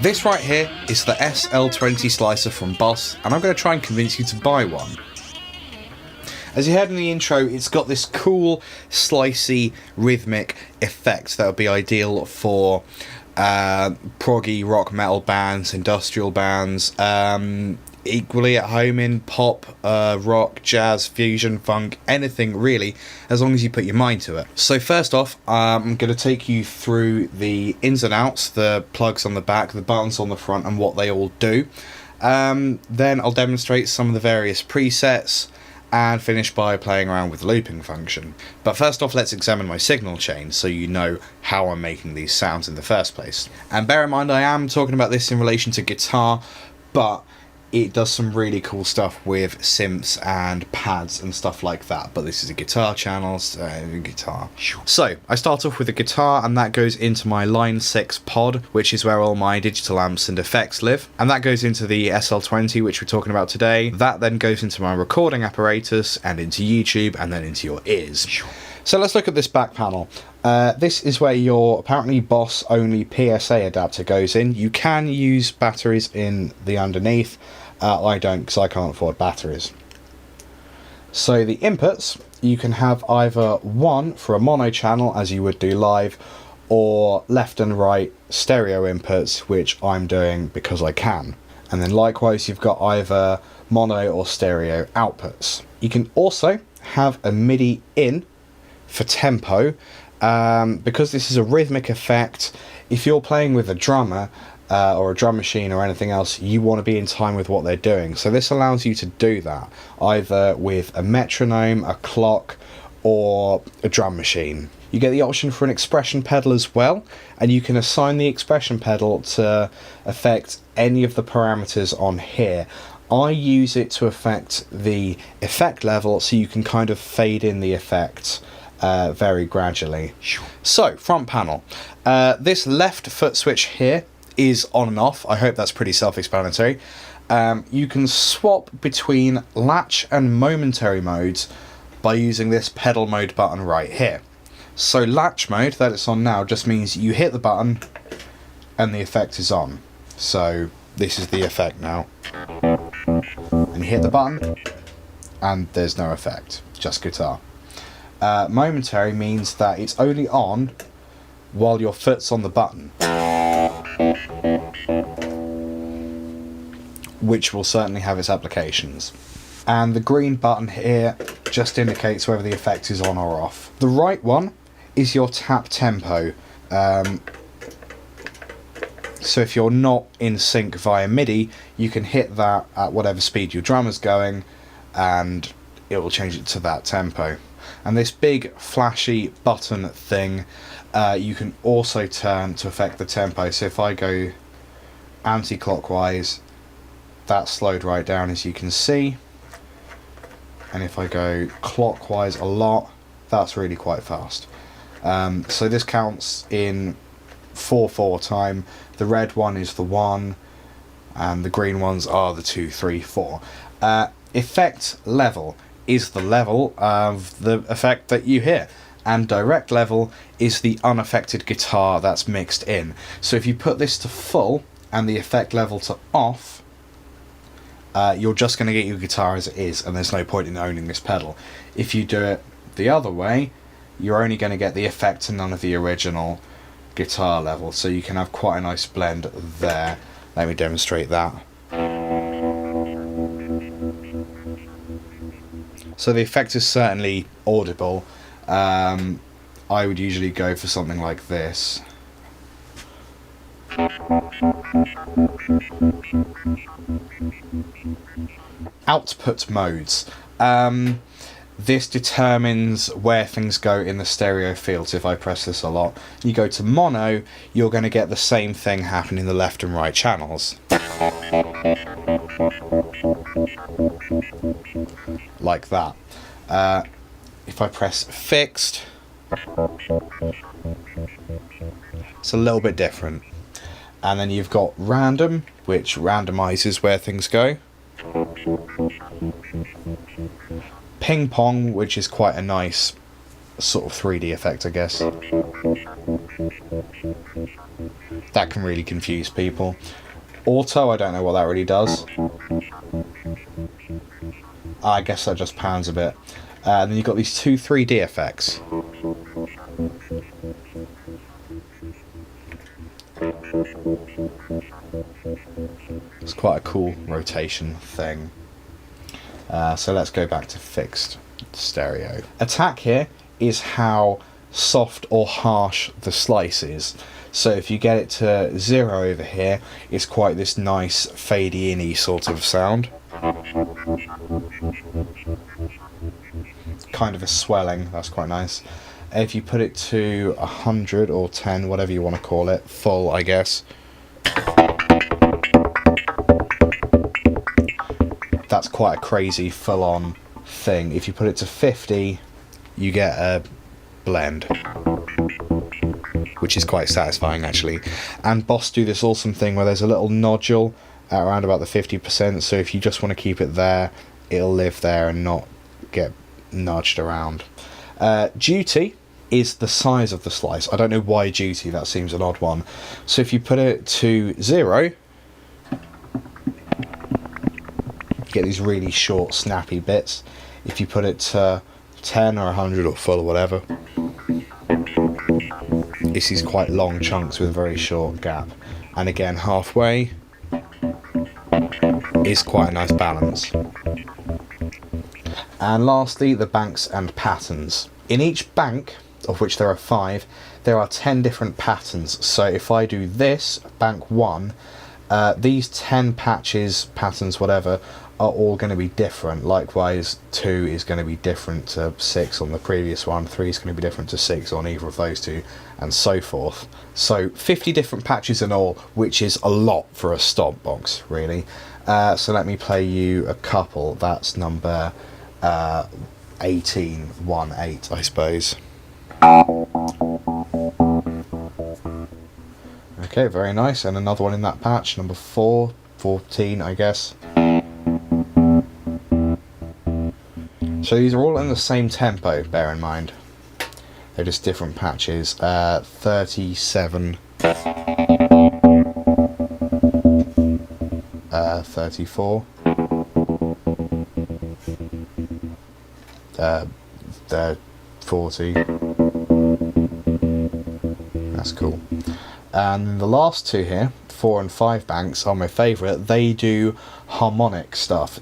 This right here is the SL-20 slicer from Boss, and I'm going to try and convince you to buy one. As you heard in the intro, it's got this cool, slicey, rhythmic effect that would be ideal for proggy rock metal bands, industrial bands, equally at home in pop, rock, jazz, fusion, funk, anything really, as long as you put your mind to it. So first off, I'm going to take you through the ins and outs, the plugs on the back, the buttons on the front, and what they all do. Then I'll demonstrate some of the various presets, and finish by playing around with the looping function. But first off, let's examine my signal chain so you know how I'm making these sounds in the first place. And bear in mind, I am talking about this in relation to guitar, but it does some really cool stuff with synths and pads and stuff like that. But this is a guitar channel, guitar. So I start off with a guitar, and that goes into my Line 6 pod, which is where all my digital amps and effects live. And that goes into the SL-20, which we're talking about today. That then goes into my recording apparatus and into YouTube and then into your ears. So let's look at this back panel. This is where your apparently Boss only PSA adapter goes in. You can use batteries in the underneath. I don't, because I can't afford batteries. So the inputs, you can have either one for a mono channel as you would do live, or left and right stereo inputs, which I'm doing because I can. And then likewise you've got either mono or stereo outputs. You can also have a MIDI in for tempo, because this is a rhythmic effect. If you're playing with a drummer or a drum machine or anything else, you want to be in time with what they're doing. So this allows you to do that either with a metronome, a clock, or a drum machine. You get the option for an expression pedal as well, and you can assign the expression pedal to affect any of the parameters on here. I use it to affect the effect level, so you can kind of fade in the effect very gradually. So, front panel. This left foot switch here is on and off. I hope that's pretty self-explanatory. You can swap between latch and momentary modes by using this pedal mode button right here. So latch mode, that it's on now, just means you hit the button and the effect is on. So this is the effect now. And you hit the button and there's no effect, just guitar. Momentary means that it's only on while your foot's on the button, which will certainly have its applications. And the green button here just indicates whether the effect is on or off. The right one is your tap tempo. So if you're not in sync via MIDI, you can hit that at whatever speed your drummer's going and it will change it to that tempo. And this big flashy button thing, you can also turn to affect the tempo. So if I go anti-clockwise, that's slowed right down, as you can see. And if I go clockwise a lot, that's really quite fast. So this counts in 4/4 time. The red one is the 1, and the green ones are the 2, 3, 4. Effect level is the level of the effect that you hear, and direct level is the unaffected guitar that's mixed in. So if you put this to full and the effect level to off, you're just going to get your guitar as it is, and there's no point in owning this pedal. If you do it the other way, you're only going to get the effect and none of the original guitar level, so you can have quite a nice blend there. Let me demonstrate that. So the effect is certainly audible. I would usually go for something like this. Output modes. This determines where things go in the stereo field. So if I press this a lot, you go to mono, you're going to get the same thing happen in the left and right channels. Like that. If I press fixed, it's a little bit different. And then you've got random, which randomizes where things go. Ping pong, which is quite a nice sort of 3D effect, I guess. That can really confuse people. Auto, I don't know what that really does. I guess that just pounds a bit. And then you've got these two 3D effects. It's quite a cool rotation thing. So let's go back to fixed stereo. Attack here is how soft or harsh the slice is. So if you get it to 0 over here, it's quite this nice fadey in-y sort of sound. Kind of a swelling, that's quite nice. If you put it to 100 or 10, whatever you want to call it, full I guess, that's quite a crazy full-on thing. If you put it to 50, you get a blend, which is quite satisfying actually. And Boss do this awesome thing where there's a little nodule at around about the 50%, so if you just want to keep it there, it'll live there and not get nudged around. Duty is the size of the slice. I don't know why duty, that seems an odd one. So if you put it to 0, you get these really short snappy bits. If you put it to 10 or 100 or full or whatever, it's these quite long chunks with a very short gap. And again, halfway is quite a nice balance. And lastly, the banks and patterns. In each bank, of which there are 5, there are 10 different patterns. So if I do this, bank 1, these 10 patches, patterns, whatever, are all going to be different. Likewise, 2 is going to be different to 6 on the previous one, 3 is going to be different to 6 on either of those two, and so forth. So 50 different patches in all, which is a lot for a stomp box, really. So let me play you a couple. That's number 1818, I suppose. Okay, very nice. And another one in that patch, number 414, I guess. So these are all in the same tempo, bear in mind. They're just different patches. 37, 34, 40. That's cool. And the last two here, 4 and 5 banks, are my favourite. They do harmonic stuff.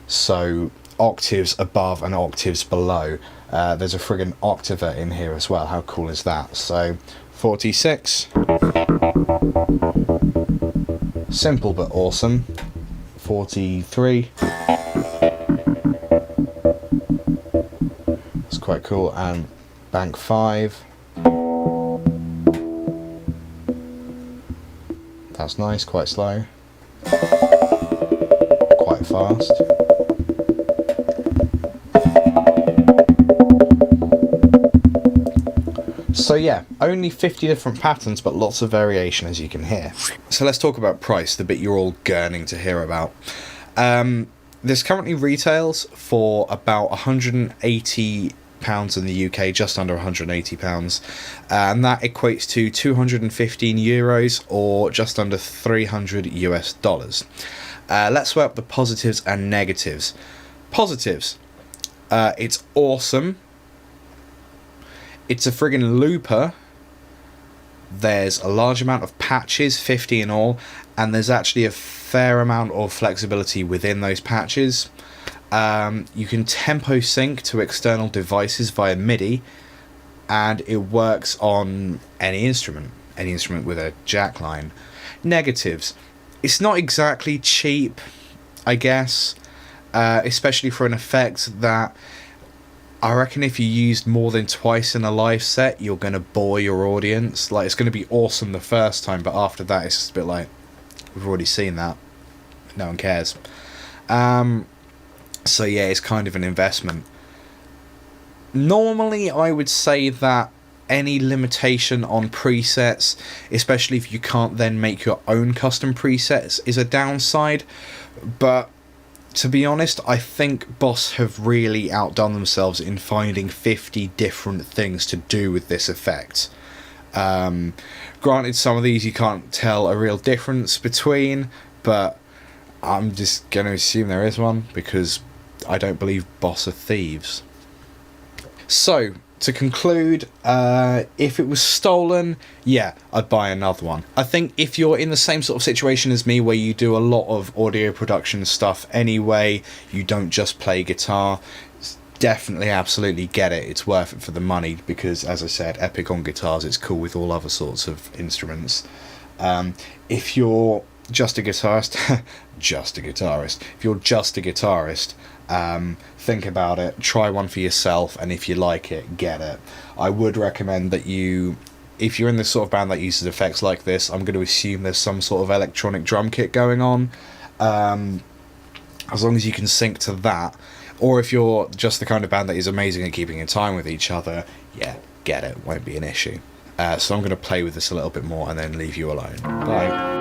So octaves above and octaves below. There's a friggin' octave in here as well. How cool is that? So 46. Simple but awesome. 43. It's quite cool. And bank 5. That's nice, quite slow. Quite fast. So yeah, only 50 different patterns, but lots of variation, as you can hear. So let's talk about price, the bit you're all gurning to hear about. This currently retails for about £180 in the UK, just under £180, and that equates to €215 or just under $300 US. Let's weigh up the positives and negatives. Positives, it's awesome. It's a friggin' looper. There's a large amount of patches, 50 in all, and there's actually a fair amount of flexibility within those patches. You can tempo sync to external devices via MIDI, and it works on any instrument with a jack line. Negatives, it's not exactly cheap, I guess, especially for an effect that I reckon if you used more than twice in a live set, you're going to bore your audience. Like, it's going to be awesome the first time, but after that, it's just a bit like, we've already seen that. No one cares. So yeah, it's kind of an investment. Normally, I would say that any limitation on presets, especially if you can't then make your own custom presets, is a downside. But to be honest, I think Boss have really outdone themselves in finding 50 different things to do with this effect. Granted, some of these you can't tell a real difference between, but I'm just going to assume there is one, because I don't believe Boss are thieves. So, to conclude, if it was stolen, yeah, I'd buy another one. I think if you're in the same sort of situation as me, where you do a lot of audio production stuff anyway, you don't just play guitar, definitely, absolutely get it. It's worth it for the money, because, as I said, epic on guitars, it's cool with all other sorts of instruments. If you're just a guitarist, if you're just a guitarist, think about it, try one for yourself, and if you like it, get it. I would recommend that if you're in this sort of band that uses effects like this, I'm going to assume there's some sort of electronic drum kit going on, as long as you can sync to that. Or if you're just the kind of band that is amazing at keeping in time with each other, yeah, get it, won't be an issue. So I'm going to play with this a little bit more and then leave you alone. Bye.